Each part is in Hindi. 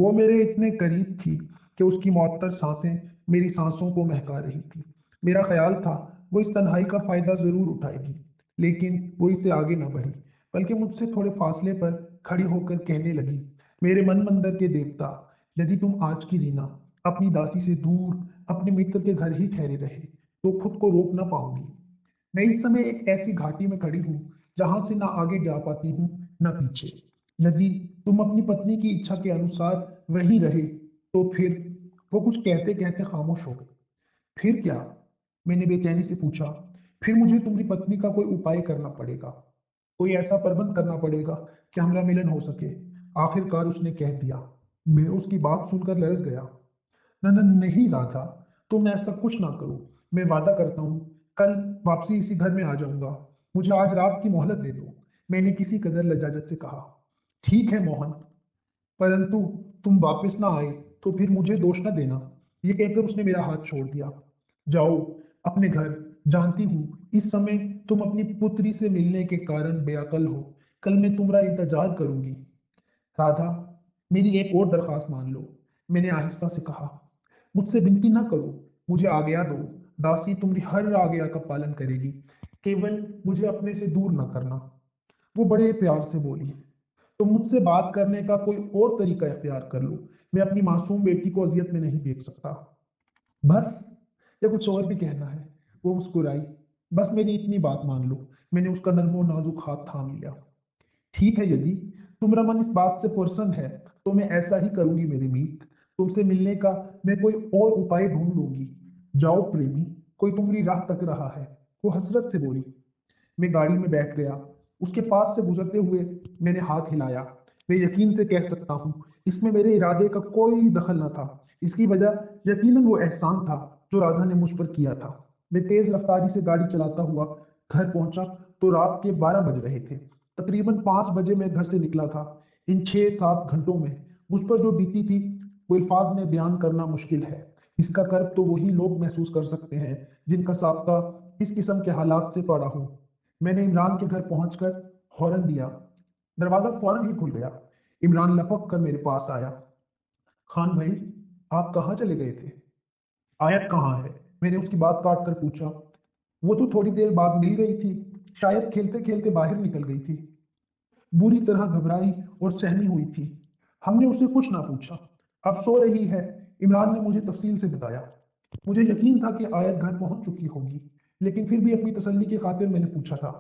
वो मेरे इतने करीब थी कि उसकी मुअत्तर सांसें मेरी सांसों को महका रही थी। मेरा ख्याल था वो इस तन्हाई का फायदा जरूर उठाएगी, लेकिन वो इससे आगे न बढ़ी, बल्कि मुझसे थोड़े फासले पर खड़ी होकर कहने लगी, मेरे मन मंदिर के देवता, यदि तुम आज की रीना अपनी दासी से दूर अपने मित्र के घर ही ठहरे रहे तो खुद को रोक ना पाऊंगी। मैं इस समय एक ऐसी घाटी में खड़ी हूँ जहां से ना आगे जा पाती हूँ न पीछे। यदि तुम अपनी पत्नी की इच्छा के अनुसार वहीं रहे तो फिर। वो कुछ कहते कहते खामोश हो गई। फिर क्या? मैंने बेचैनी से पूछा। फिर मुझे तुम्हारी पत्नी का कोई उपाय करना पड़ेगा, कोई ऐसा प्रबंध करना पड़ेगा कि हमारा मिलन हो सके। आखिरकार उसने कह दिया। मैं उसकी बात सुनकर लरस गया। नहीं राधा, तुम ऐसा कुछ ना करो। मैं वादा करता हूँ कल वापसी इसी घर में आ जाऊंगा। मुझे आज रात की मोहलत दे दो, मैंने किसी कदर लजाजत से कहा। ठीक है मोहन, परंतु तुम वापस ना आए तो फिर मुझे दोष न देना। ये कहकर उसने मेरा हाथ छोड़ दिया। जाओ अपने घर। जानती हूँ इस समय तुम अपनी पुत्री से मिलने के कारण बेअकल हो। कल मैं तुम्हारा इंतजार करूंगी। राधा, मेरी एक और दरखास्त मान लो, मैंने आहिस्ता से कहा। मुझसे विनती ना करो, मुझे आज्ञा दो। दासी तुम्हारी हर आज्ञा का पालन करेगी, केवल मुझे अपने से दूर ना करना। वो बड़े प्यार से बोली। तो मुझसे बात करने का कोई और तरीका इख्तियार कर लो। मैं अपनी मासूम बेटी को अजियत में नहीं देख सकता। बस, या कुछ और भी कहना है? वो मुस्कुराई। बस मेरी इतनी बात मान लो। मैंने उसका नन्हो नाजुक हाथ थाम लिया। ठीक है, यदि तुम्हारा मन इस बात से प्रसन्न है तो मैं ऐसा ही करूंगी मेरी मीत। तुमसे मिलने का मैं कोई और उपाय ढूंढ लूंगी। जाओ प्रेमी, कोई तुम्हारी राह तक रहा है। वो हसरत से बोली। मैं गाड़ी में बैठ गया। उसके पास से गुजरते हुए मैंने हाथ हिलाया। मैं यकीन से कह सकता हूँ इसमें मेरे इरादे का कोई दखल न था। इसकी वजह यकीनन वो एहसान था जो राधा ने मुझ पर किया था। मैं तेज रफ्तारी से गाड़ी चलाता हुआ घर पहुंचा तो रात के 12 बज रहे थे। तकरीबन 5 बजे मैं घर से निकला था। इन 6-7 घंटों में मुझ पर जो बीती थी वो अल्फाज में बयान करना मुश्किल है। इसका कर्ब तो वही लोग महसूस कर सकते हैं जिनका साबका इस किस्म के हालात से पड़ा हो। मैंने इमरान के घर पहुंचकर हॉर्न दिया। दरवाजा फौरन ही खुल गया। इमरान लपक कर मेरे पास आया। खान भाई, आप कहाँ चले गए थे? आयत कहाँ है? मैंने उसकी बात काट कर पूछा। वो तो थोड़ी देर बाद मिल गई थी, शायद खेलते खेलते बाहर निकल गई थी। बुरी तरह घबराई और सहमी हुई थी। हमने उससे कुछ ना पूछा। अब सो रही है, इमरान ने मुझे तफसील से बताया। मुझे यकीन था कि आयत घर पहुंच चुकी होगी, लेकिन फिर भी अपनी तसल्ली की खातिर मैंने पूछा था।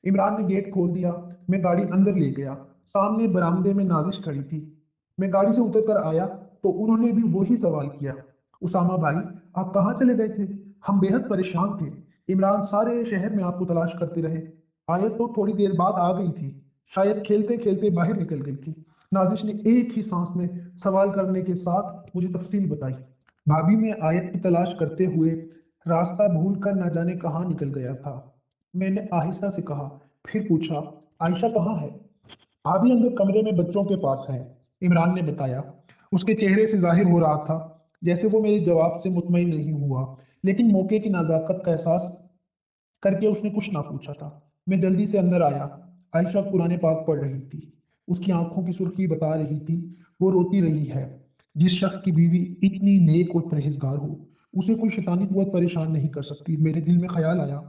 इमरान ने गेट खोल दिया। मैं गाड़ी अंदर ले गया। सामने बरामदे में नाजिश खड़ी थी। मैं गाड़ी से उतर कर आया तो उन्होंने भी वही सवाल किया। उसामा भाई, आप कहाँ चले गए थे? हम बेहद परेशान थे। इमरान सारे शहर में आपको तलाश करते रहे। आयत तो थोड़ी देर बाद आ गई थी, शायद खेलते खेलते बाहर निकल गई थी। नाजिश ने एक ही सांस में सवाल करने के साथ मुझे तफसील बताई। भाभी में आयत की तलाश करते हुए रास्ता भूल कर न जाने कहाँ निकल गया था। मैंने आहिस्ता से कहा। फिर पूछा, आयशा कहाँ है? भाभी अंदर कमरे में बच्चों के पास है, इमरान ने बताया। उसके चेहरे से जाहिर हो रहा था जैसे वो मेरे जवाब से मुतमईन नहीं हुआ, लेकिन मौके की नजाकत का एहसास करके उसने कुछ ना पूछा था। मैं जल्दी से अंदर आया। आयशा कुरान पाक पढ़ रही थी। उसकी आंखों की सुर्खी बता रही थी वो रोती रही है। जिस शख्स की बीवी इतनी नेक और परहेजगार हो उसे कोई शैतानी कुव्वत परेशान नहीं कर सकती। मेरे दिल में ख्याल आया,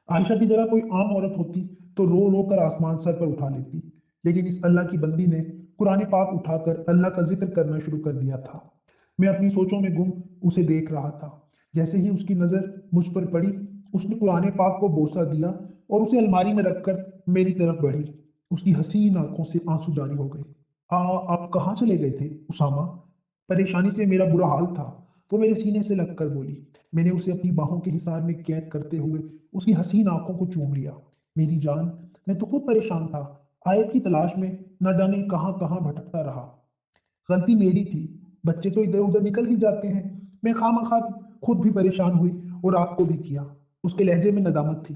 आयशा की जगह कोई आम औरत होती तो रो रो कर आसमान सर पर उठा लेती, लेकिन इस अल्लाह की बंदी ने कुरान पाक उठाकर अल्लाह का जिक्र करना शुरू कर दिया था। मैं अपनी सोचों में गुम उसे देख रहा था। जैसे ही उसकी नजर मुझ पर पड़ी, उसने कुरान पाक को बोसा दिया और उसे अलमारी में रखकर मेरी तरफ बढ़ी। उसकी हसीन आंखों से आंसू जारी हो गए। आप कहाँ चले गए थे उसामा? परेशानी से मेरा बुरा हाल था। वो मेरे सीने से लगकर बोली। मैंने उसे अपनी बाहों के हिसार में कैद करते हुए उसकी हसीन आंखों को चूम लिया। मेरी जान, मैं तो खुद परेशान था। आयत की तलाश में न जाने कहाँ कहाँ भटकता रहा। गलती मेरी थी। बच्चे तो इधर उधर निकल ही जाते हैं। मैं खामखा खुद भी परेशान हुई और आपको भी किया। उसके लहजे में नदामत थी।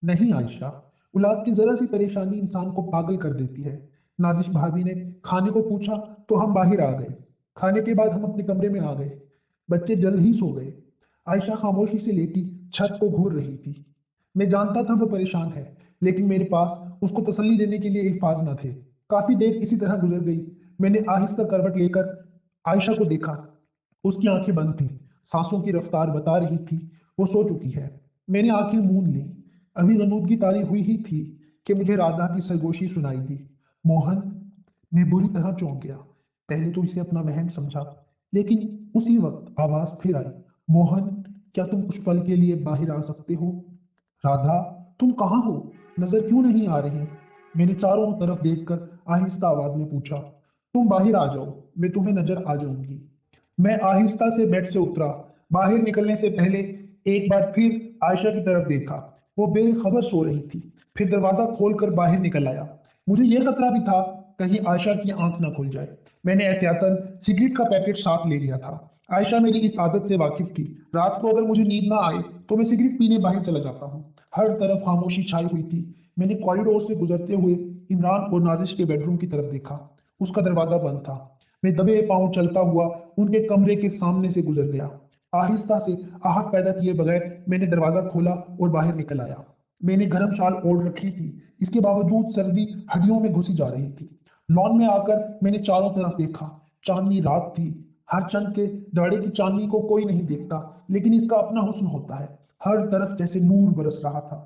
नहीं आयशा, औलाद की जरा सी परेशानी इंसान को पागल कर देती है। नाजिश भाभी ने खाने को पूछा तो हम बाहर आ गए। खाने के बाद हम अपने कमरे में आ गए। बच्चे जल्द ही सो गए। आयशा खामोशी से लेटी छत को घूर रही थी। मैं जानता था वो परेशान है, लेकिन मेरे पास उसको तसल्ली देने के लिए अल्फाज न थे। काफी देर इसी तरह गुजर गई। मैंने आहिस्ता करवट लेकर आयशा को देखा। उसकी आंखें बंद थी, सांसों की रफ्तार बता रही थी वो सो चुकी है। मैंने आंखें मूंद ली। अभी गनूदगी तारी हुई ही थी कि मुझे राधा की सरगोशी सुनाई दी। मोहन, मैं बुरी तरह चौंक गया। पहले तो इसे अपना वहम समझा, लेकिन उसी वक्त आवाज फिर आई। मोहन, क्या तुम कुछ पल के लिए बाहर आ सकते हो? राधा, तुम कहाँ हो? नजर क्यों नहीं आ रही? मैंने चारों तरफ देखकर आहिस्ता आवाज में पूछा। तुम बाहर आ जाओ, मैं तुम्हें नजर आ जाऊंगी। मैं आहिस्ता से बेड से उतरा। बाहर निकलने से पहले एक बार फिर आयशा की तरफ देखा। वो बेखबर सो रही थी। फिर दरवाजा खोलकर बाहर निकल आया। मुझे यह खतरा भी था कहीं आयशा की आंख ना खुल जाए। मैंने एहतियातन सिगरेट का पैकेट साथ ले लिया था। आयशा मेरी इस आदत से वाकिफ थी। रात को अगर मुझे नींद ना आए तो मैं सिगरेट पीने बाहर चला जाता हूँ। हर तरफ खामोशी छाई हुई थी। मैंने कॉरिडोर से गुजरते हुए इमरान और नाजिश के बेडरूम की तरफ देखा। उसका दरवाजा बंद था। मैं दबे पांव चलता हुआ उनके कमरे के सामने से गुजर गया। आहिस्ता से आहट पैदा किए बगैर मैंने दरवाजा खोला और बाहर निकल आया। मैंने गर्म शाल ओढ़ रखी थी, इसके बावजूद सर्दी हड्डियों में घुसी जा रही थी। लॉन में आकर मैंने चारों तरफ देखा। चांदनी रात थी। हर चंद के दाड़े की चांदनी को कोई नहीं देखता, लेकिन इसका अपना हुस्न होता है। हर तरफ जैसे नूर बरस रहा था।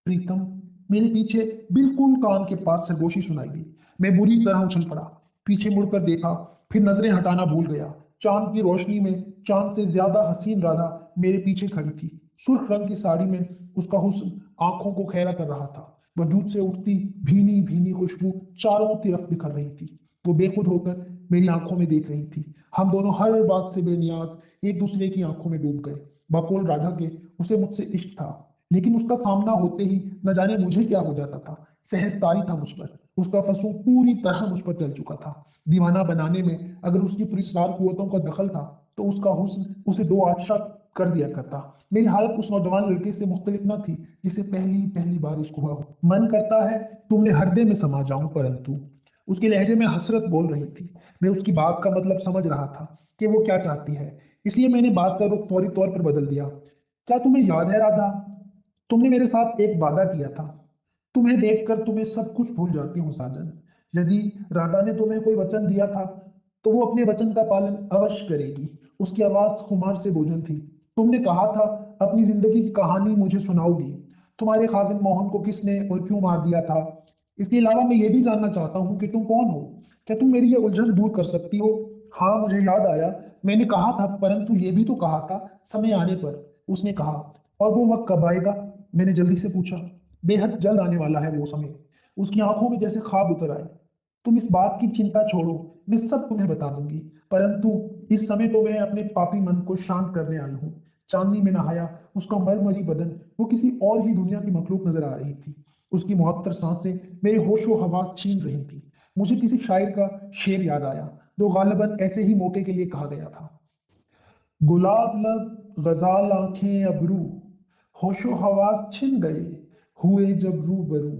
प्रीतम, मेरे पीछे बिल्कुल कान के पास सरगोशी सुनाई दी। मैं बुरी तरह उछल पड़ा। पीछे मुड़कर देखा, फिर नजरें हटाना भूल गया। चांद की रोशनी में चांद से ज्यादा हसीन राधा मेरे पीछे खड़ी थी। सुर्ख रंग की साड़ी में उसका हुस्न आंखों को खैरा कर रहा था। वजूद से उठती भीनी भीनी खुशबू चारों तरफ बिखर रही थी। वो बेखुद होकर मेरी आंखों में देख रही थी। हम दोनों हर बात से बेनियाज एक दूसरे की आंखों में डूब गए। बकौल राधा के उसे मुझसे इश्क था, लेकिन उसका सामना होते ही न जाने मुझे क्या हो जाता था। सहजतारी था मुझ पर। उसका फसूं पूरी तरह मुझ पर चल चुका था। दीवाना बनाने में अगर उसकी पुरस्कार कुव्वतों का दखल था, तो उसका हुस्न उसे दो आदशाह कर दिया करता। मेरी हालत उस नौजवान लड़के से मुख्तलिफ न थी जिसे पहली पहली बार इश्क हुआ हो। मन करता है तुमने हृदय में समा जाऊं, परंतु उसके लहजे में हसरत बोल रही थी। मैं उसकी बात का मतलब समझ रहा था कि वो क्या चाहती है, इसलिए मैंने बात का रुख फौरी तौर पर बदल दिया। क्या तुम्हें याद है राधा, तुमने मेरे साथ एक वादा किया था। तुम्हें देखकर तुम्हें सब कुछ भूल जाती हूँ साजन। यदि राधा ने तुम्हें कोई वचन दिया था, तो वो अपने वचन का पालन अवश्य करेगी। उसकी आवाज खुमार से बोझल थी। तुमने कहा था अपनी जिंदगी की कहानी मुझे सुनाओगी। तुम्हारे खादिम मोहन को किसने और क्यों मार दिया था। इसके अलावा मैं ये भी जानना चाहता हूँ कि तुम कौन हो। क्या तुम मेरी ये उलझन दूर कर सकती हो? हाँ, मुझे याद आया। मैंने कहा था, परंतु ये भी तो कहा था समय आने पर। उसने कहा, और वो वक्त कब आएगा? मैंने जल्दी से पूछा। बेहद जल्द आने वाला है वो समय। उसकी आंखों में जैसे ख्वाब उतर आए। तुम इस बात की चिंता छोड़ो, मैं सब तुम्हें बता दूंगी। परंतु इस समय तो मैं अपने पापी मन को शांत करने आई हूँ। चांदनी में नहाया उसका मरमरी बदन वो किसी और ही दुनिया की मखलूक नजर आ रही थी। उसकी मुअत्तर सांसें मेरे होशो हवास छीन रही थी। मुझे किसी शायर का शेर याद आया, जो गालिबन ऐसे ही मौके के लिए कहा गया था। गुलाब लब गजाल आंखें अबरू, होशो हवास छिन गए, हुए जब रूबरू।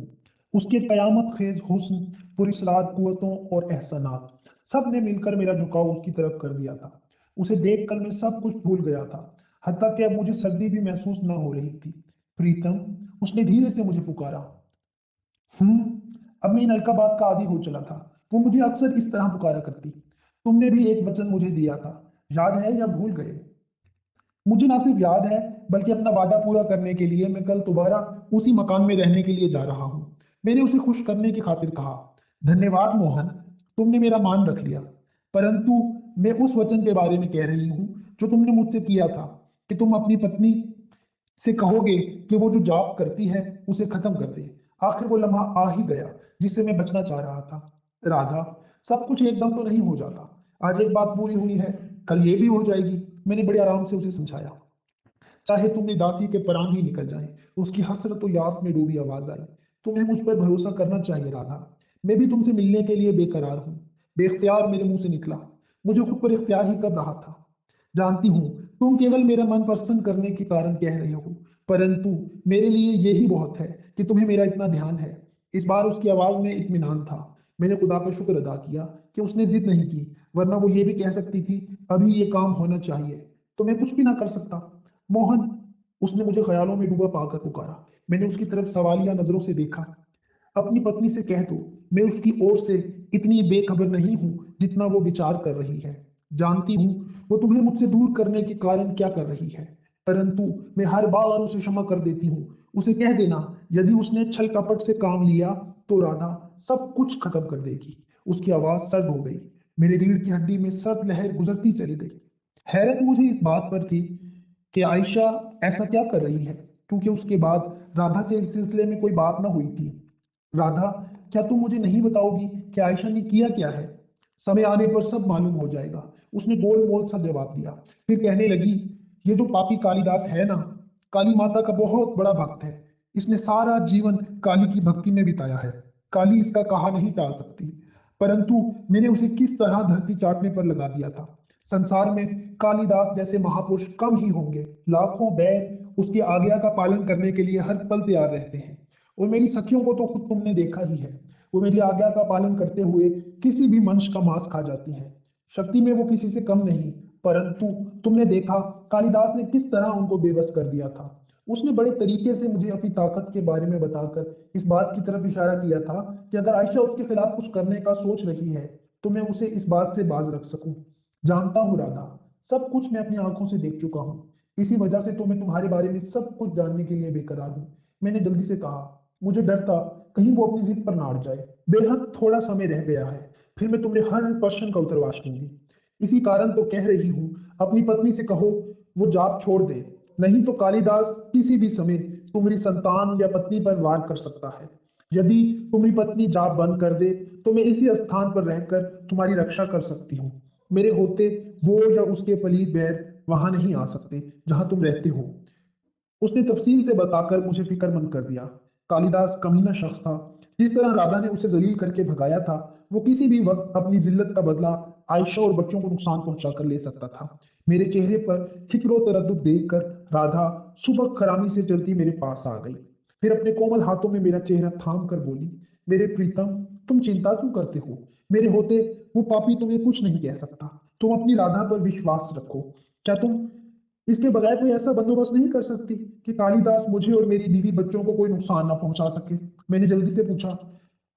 उसके कयामत खेज हुस्न, पुरिसरार कुव्वतों और एहसानात, सब ने मिलकर मेरा झुकाव उसकी तरफ कर दिया था। उसे देखकर मैं सब कुछ भूल गया था, हत्ता कि अब मुझे सर्दी भी महसूस न हो रही थी। प्रीतम, उसने धीरे से मुझे पुकारा। अब मैं इन अलकाबात का आदी हो चला था। वो मुझे अक्सर इस तरह पुकारा करती। तुमने भी एक वचन मुझे दिया था, याद है या भूल गए? मुझे ना सिर्फ याद है, बल्कि अपना वादा पूरा करने के लिए मैं कल दोबारा उसी मकान में रहने के लिए जा रहा हूँ। मैंने उसे खुश करने की खातिर कहा, धन्यवाद मोहन, तुमने मेरा मान रख लिया। परंतु मैं उस वचन के बारे में कह रही हूँ जो तुमने मुझसे किया था, कि तुम अपनी पत्नी से कहोगे कि वो जो जाप करती है उसे खत्म कर दे। आखिर वो लम्हा आ ही गया जिससे मैं बचना चाह रहा था। राधा, सब कुछ एकदम तो नहीं हो जाता। आज एक बात पूरी हुई है, कल ये भी हो जाएगी। मैंने बड़े आराम से उसे समझाया। चाहे तुम्हें दासी के परांग ही निकल जाए। उसकी हसरत यास में डूबी आवाज आई। तुम्हें मुझ पर भरोसा करना चाहिए राधा। मैं भी तुमसे मिलने के लिए बेकरार हूँ। बेख्तियार मेरे मुंह से निकला। मुझे खुद पर इख्तियार ही कर रहा था। जानती हूँ तुम केवल मेरा मन पसंद करने के कारण कह रहे हो, परंतु मेरे लिए यही बहुत है कि तुम्हें मेरा इतना ध्यान है। इस बार उसकी आवाज में इत्मीनान था। मैंने खुदा का शुक्र अदा किया कि उसने जिद नहीं की, वरना वो ये भी कह सकती थी अभी ये काम होना चाहिए, तो मैं कुछ भी ना कर सकता। मोहन, उसने मुझे ख्यालों में डूबा पाकर पुकारा। मैंने उसकी तरफ सवालिया नजरों से देखा। अपनी पत्नी से कह दो मैं उसकी ओर से इतनी बेखबर नहीं हूं जितना वो विचार कर रही है। जानती हूँ वो तुम्हें मुझसे दूर करने के कारण क्या कर रही है, परंतु मैं हर बार उसे क्षमा कर देती हूँ। उसे कह देना यदि उसने छल कपट से काम लिया तो राधा सब कुछ खत्म कर देगी। उसकी आवाज सर्द हो गई। मेरे रीढ़ की हड्डी में सर्द लहर गुजरती चली गई। हैरत मुझे इस बात पर थी कि आयशा ऐसा क्या कर रही है, क्योंकि उसके बाद राधा से इस सिलसिले में कोई बात ना हुई थी। राधा, क्या तुम मुझे नहीं बताओगी कि आयशा ने किया क्या है? समय आने पर सब मालूम हो जाएगा। उसने गोल मोल सा जवाब दिया। फिर कहने लगी, ये जो पापी कालिदास है ना, काली माता का बहुत बड़ा भक्त है। इसने सारा जीवन काली की भक्ति में बिताया है। काली इसका कहा नहीं टाल सकती, परंतु मैंने उसे किस तरह धरती चाटने पर लगा दिया था। संसार में कालिदास जैसे महापुरुष कम ही होंगे। लाखों बैर उसकी आज्ञा का पालन करने के लिए हर पल तैयार रहते हैं। और मेरी सखियों को तो खुद तुमने देखा ही है। वो मेरी आज्ञा का पालन करते हुए किसी भी मनुष्य का मांस खा जाती हैं। शक्ति में वो किसी से कम नहीं, परंतु तुमने देखा कालिदास ने किस तरह उनको बेबस कर दिया था। उसने बड़े तरीके से मुझे अपनी ताकत के बारे में बताकर इस बात की तरफ इशारा किया था कि अगर आयशा उसके खिलाफ कुछ करने का सोच रही है तो मैं उसे इस बात से बाज रख सकूं। जानता हूँ राधा, सब कुछ मैं अपनी आंखों से देख चुका हूँ। इसी वजह से तो मैं तुम्हारे बारे में सब कुछ जानने के लिए बेकरार हूँ। मैंने जल्दी से कहा, मुझे डर था कहीं वो अपनी जिद पर ना अड़ जाए। बेहद थोड़ा समय रह गया है, फिर मैं तुम्हें हर प्रश्न का उत्तर वाच दूंगी। इसी कारण तो कह रही हूँ, अपनी पत्नी से कहो वो जाप छोड़ दे, नहीं तो कालिदास किसी भी समय तुम्हारी संतान या पत्नी पर वार कर सकता है। यदि तुम्हारी पत्नी जाप बंद कर दे तो मैं इसी स्थान पर रहकर तुम्हारी रक्षा कर सकती हूँ। मेरे होते वो या उसके पलीत बैर वहां नहीं आ सकते जहां तुम रहते हो। उसने तफसील से बताकर मुझे फिक्रमंद कर दिया। कालिदास कमीना शख्स था। जिस तरह राधा ने उसे जलील करके भगाया था, वो किसी भी वक्त अपनी जिल्लत का बदला आयशा और बच्चों को नुकसान पहुंचाकर ले सकता था। मेरे चेहरे पर फिक्र तरद्दुद देखकर राधा सुबह खरामी से चलती मेरे पास आ गई। फिर अपने कोमल हाथों में मेरा चेहरा थाम कर बोली, मेरे प्रीतम, तुम चिंता क्यों करते हो? मेरे होते वो पापी तुम्हें कुछ नहीं कह सकता। तुम अपनी राधा पर विश्वास रखो। क्या तुम इसके बगैर कोई ऐसा बंदोबस्त नहीं कर सकती कि कालिदास मुझे और मेरी बीवी बच्चों को कोई नुकसान ना पहुंचा सके? मैंने जल्दी से पूछा।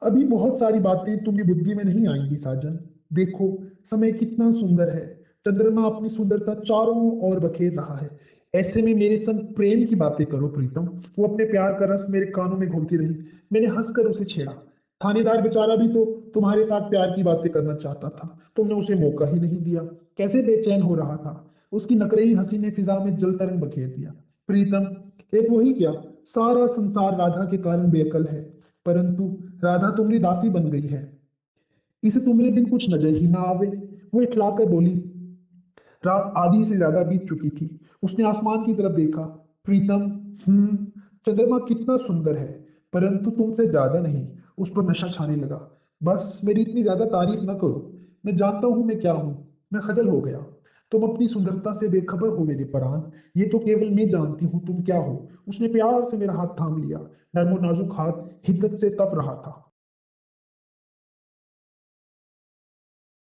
अभी बहुत सारी बातें तुम्हारी बुद्धि में नहीं आएंगी साजन। देखो, समय कितना सुंदर है। चंद्रमा अपनी सुंदरता चारों ओर बखेर रहा है। ऐसे में मेरे संग प्रेम की बातें करो प्रीतम। वो अपने प्यार का रस मेरे कानों में घोलती रही। मैंने हंसकर उसे छेड़ा। थानेदार बेचारा भी तो तुम्हारे साथ प्यार की बातें करना चाहता था, तुमने उसे मौका ही नहीं दिया। कैसे बेचैन हो रहा था। उसकी नकरई हंसी ने फिजा में जल तरंग बखेर दिया। प्रीतम, एक वही क्या, सारा संसार राधा के कारण बेअकल है, परंतु राधा तुम्हारी दासी बन गई है। इसे तुम्हारे बिन कुछ नजर ही ना आवे। वो इठलाकर बोली। रात आधी से ज्यादा बीत चुकी थी। उसने आसमान की तरफ देखा। प्रीतम, चंद्रमा कितना सुंदर है, परंतु तुमसे ज्यादा नहीं। उस पर नशा छाने लगा। बस मेरी इतनी ज्यादा तारीफ न करो। मैं जानता हूं मैं क्या हूं। मैं खजल हो गया। तुम अपनी सुंदरता से बेखबर हो मेरे प्राण। ये तो केवल मैं जानती हूँ तुम क्या हो। उसने प्यार से मेरा हाथ थाम लिया। नर्मो नाजुक हाथ हिद्दत से तप रहा था।